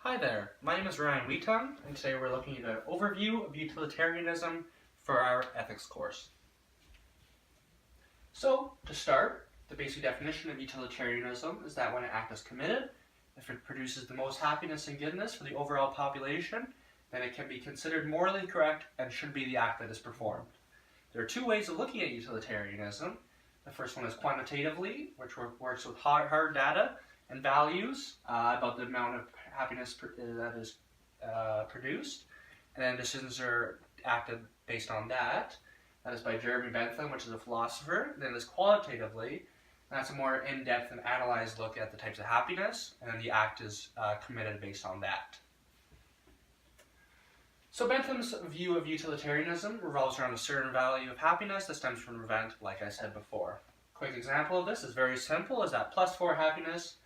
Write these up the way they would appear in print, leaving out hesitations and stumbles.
Hi there, my name is Ryan Wheaton, and today we're looking at an overview of utilitarianism for our ethics course. So, to start, the basic definition of utilitarianism is that when an act is committed, if it produces the most happiness and goodness for the overall population, then it can be considered morally correct and should be the act that is performed. There are two ways of looking at utilitarianism. The first one is quantitatively, which works with hard data and values about the amount of happiness that is produced, and then decisions are acted based on that. That is by Jeremy Bentham, which is a philosopher. Then there's qualitatively, and that's a more in-depth and analyzed look at the types of happiness, and then the act is committed based on that. So Bentham's view of utilitarianism revolves around a certain value of happiness that stems from an event, like I said before. A quick example of this is very simple, is that +4 happiness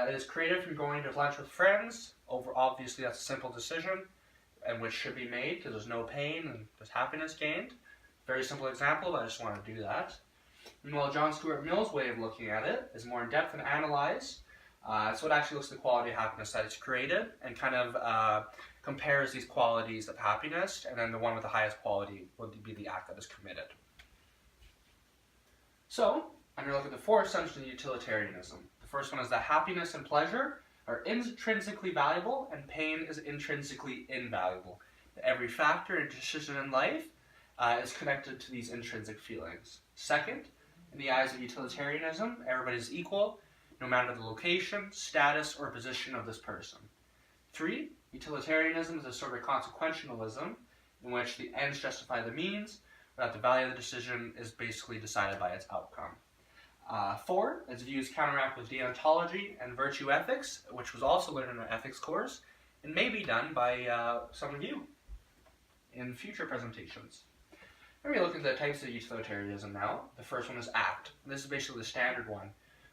is created from going to lunch with friends. Obviously that's a simple decision, and which should be made because there's no pain and there's happiness gained. Very simple example, but I just want to do that. Meanwhile, John Stuart Mill's way of looking at it is more in depth and analyzed. So it actually looks at the quality of happiness that is created and kind of compares these qualities of happiness, and then the one with the highest quality would be the act that is committed. So, I'm going to look at the four assumptions of utilitarianism. The first one is that happiness and pleasure are intrinsically valuable and pain is intrinsically invaluable. Every factor and decision in life is connected to these intrinsic feelings. Second, in the eyes of utilitarianism, everybody is equal, no matter the location, status, or position of this person. 3, utilitarianism is a sort of consequentialism in which the ends justify the means, but that the value of the decision is basically decided by its outcome. 4, its views counteract with deontology and virtue ethics, which was also learned in an ethics course, and may be done by some of you in future presentations. We're going to look at the types of utilitarianism now. The first one is act. This is basically the standard one,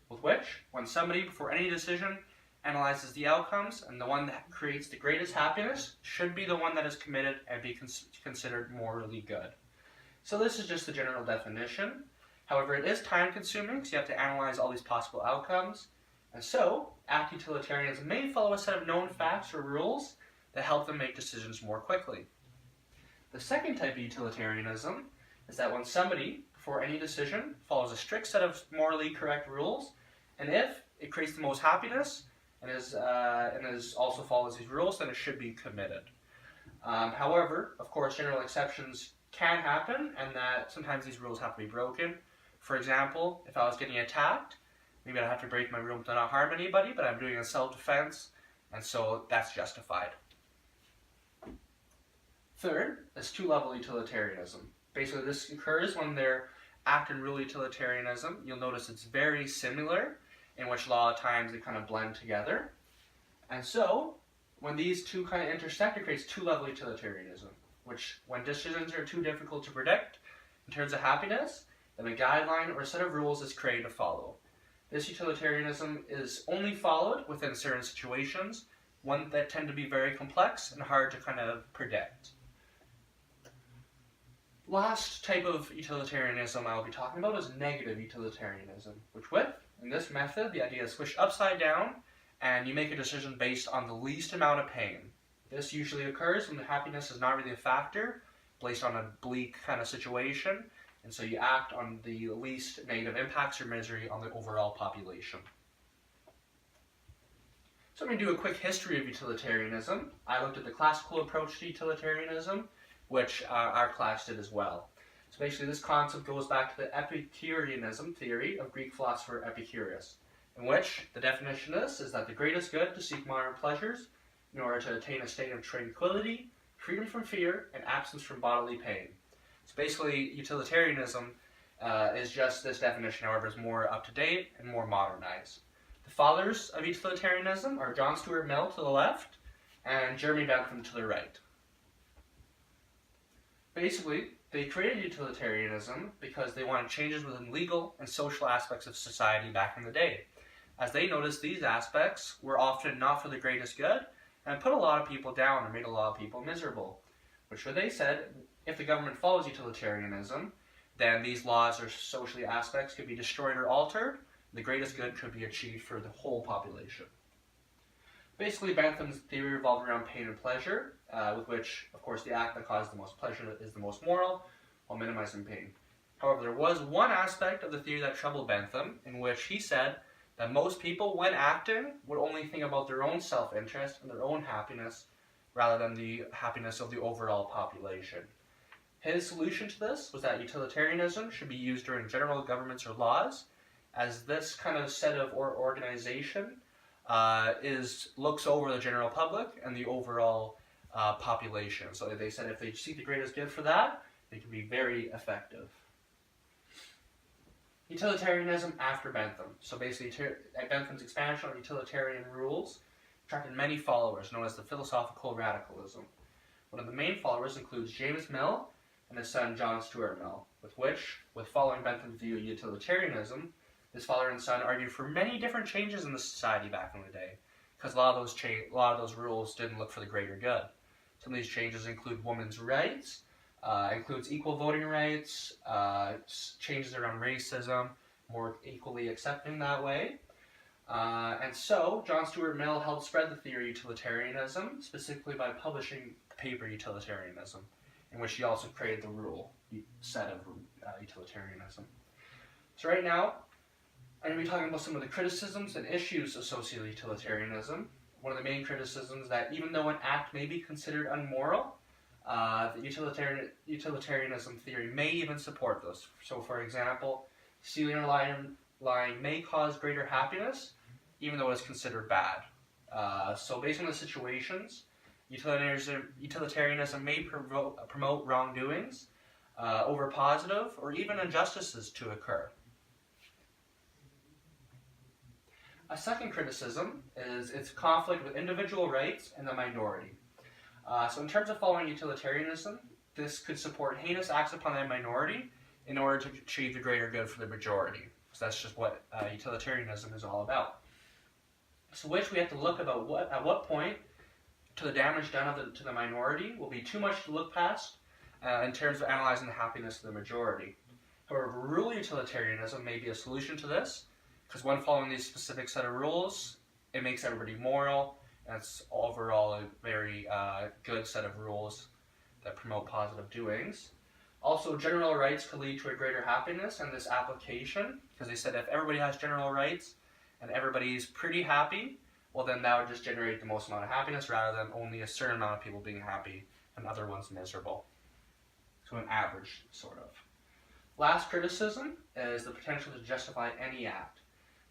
with which, when somebody, before any decision, analyzes the outcomes, and the one that creates the greatest happiness should be the one that is committed and be considered morally good. So this is just the general definition. However, it is time-consuming, so you have to analyze all these possible outcomes. And so, act utilitarianism may follow a set of known facts or rules that help them make decisions more quickly. The second type of utilitarianism is that when somebody, before any decision, follows a strict set of morally correct rules, and if it creates the most happiness and also follows these rules, then it should be committed. However, of course, general exceptions can happen, and that sometimes these rules have to be broken. For example, if I was getting attacked, maybe I'd have to break my rule to not harm anybody, but I'm doing it in self-defense, and so that's justified. Third is two-level utilitarianism. Basically, this occurs when they're act and rule utilitarianism. You'll notice it's very similar, in which a lot of times they kind of blend together. And so, when these two kind of intersect, it creates two-level utilitarianism, which, when decisions are too difficult to predict in terms of happiness, then a guideline or a set of rules is created to follow. This utilitarianism is only followed within certain situations, one that tend to be very complex and hard to kind of predict. Last type of utilitarianism I'll be talking about is negative utilitarianism, which in this method, the idea is switched upside down, and you make a decision based on the least amount of pain. This usually occurs when the happiness is not really a factor, based on a bleak kind of situation, and so you act on the least negative impacts or misery on the overall population. So I'm going to do a quick history of utilitarianism. I looked at the classical approach to utilitarianism, which our class did as well. So basically this concept goes back to the Epicureanism theory of Greek philosopher Epicurus, in which the definition is that the greatest good to seek modern pleasures in order to attain a state of tranquility, freedom from fear, and absence from bodily pain. So basically utilitarianism is just this definition, however, is more up-to-date and more modernized. The fathers of utilitarianism are John Stuart Mill to the left and Jeremy Bentham to the right. Basically, they created utilitarianism because they wanted changes within legal and social aspects of society back in the day, as they noticed these aspects were often not for the greatest good and put a lot of people down and made a lot of people miserable, which they said, if the government follows utilitarianism, then these laws or social aspects could be destroyed or altered, the greatest good could be achieved for the whole population. Basically, Bentham's theory revolved around pain and pleasure, with which, of course, the act that caused the most pleasure is the most moral, while minimizing pain. However, there was one aspect of the theory that troubled Bentham, in which he said that most people, when acting, would only think about their own self-interest and their own happiness, rather than the happiness of the overall population. His solution to this was that utilitarianism should be used during general governments or laws, as this kind of set of organization looks over the general public and the overall population. So they said if they seek the greatest good for that, they can be very effective. Utilitarianism after Bentham. So basically, Bentham's expansion on utilitarian rules attracted many followers, known as the philosophical radicalism. One of the main followers includes James Mill and his son John Stuart Mill, with following Bentham's view of utilitarianism, his father and son argued for many different changes in the society back in the day, because a lot of those rules didn't look for the greater good. Some of these changes include women's rights, includes equal voting rights, changes around racism, more equally accepting that way. And so, John Stuart Mill helped spread the theory of utilitarianism, specifically by publishing the paper Utilitarianism, in which he also created the set of utilitarianism. So right now, I'm going to be talking about some of the criticisms and issues associated with utilitarianism. One of the main criticisms is that even though an act may be considered unmoral, the utilitarianism theory may even support this. So, for example, stealing or lying may cause greater happiness, even though it's considered bad. So, based on the situations, utilitarianism may promote wrongdoings over positive or even injustices to occur. A second criticism is its conflict with individual rights and the minority. So in terms of following utilitarianism, this could support heinous acts upon the minority in order to achieve the greater good for the majority. So that's just what utilitarianism is all about. So which we have to look about at what point to the damage done to the minority will be too much to look past in terms of analyzing the happiness of the majority. However, rule utilitarianism may be a solution to this, because when following these specific set of rules, it makes everybody moral, and it's overall a very good set of rules that promote positive doings. Also, general rights could lead to a greater happiness in this application, because they said if everybody has general rights and everybody's pretty happy, well then that would just generate the most amount of happiness rather than only a certain amount of people being happy and other ones miserable. So an average, sort of. Last criticism is the potential to justify any act.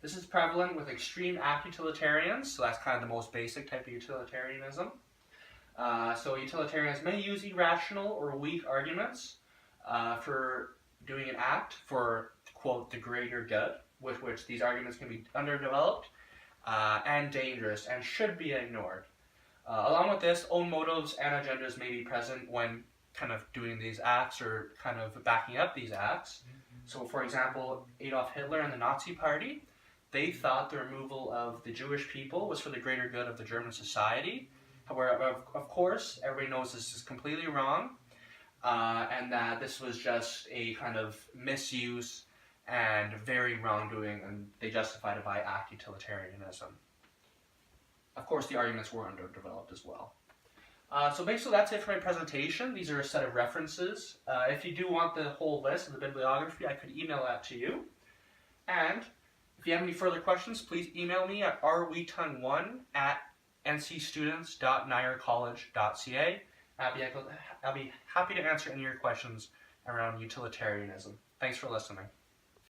This is prevalent with extreme act utilitarians, so that's kind of the most basic type of utilitarianism. So utilitarians may use irrational or weak arguments for doing an act for, quote, the greater good, with which these arguments can be underdeveloped and dangerous and should be ignored. Along with this, own motives and agendas may be present when kind of doing these acts or kind of backing up these acts. So, for example, Adolf Hitler and the Nazi Party, they thought the removal of the Jewish people was for the greater good of the German society. However, of course, everybody knows this is completely wrong, and that this was just a kind of misuse and very wrongdoing, and they justified it by act utilitarianism. Of course, the arguments were underdeveloped as well. So basically that's it for my presentation. These are a set of references. If you do want the whole list of the bibliography, I could email that to you. And if you have any further questions, please email me at rwetun1@ncstudents.nirecollege.ca. I'll be happy to answer any of your questions around utilitarianism. Thanks for listening.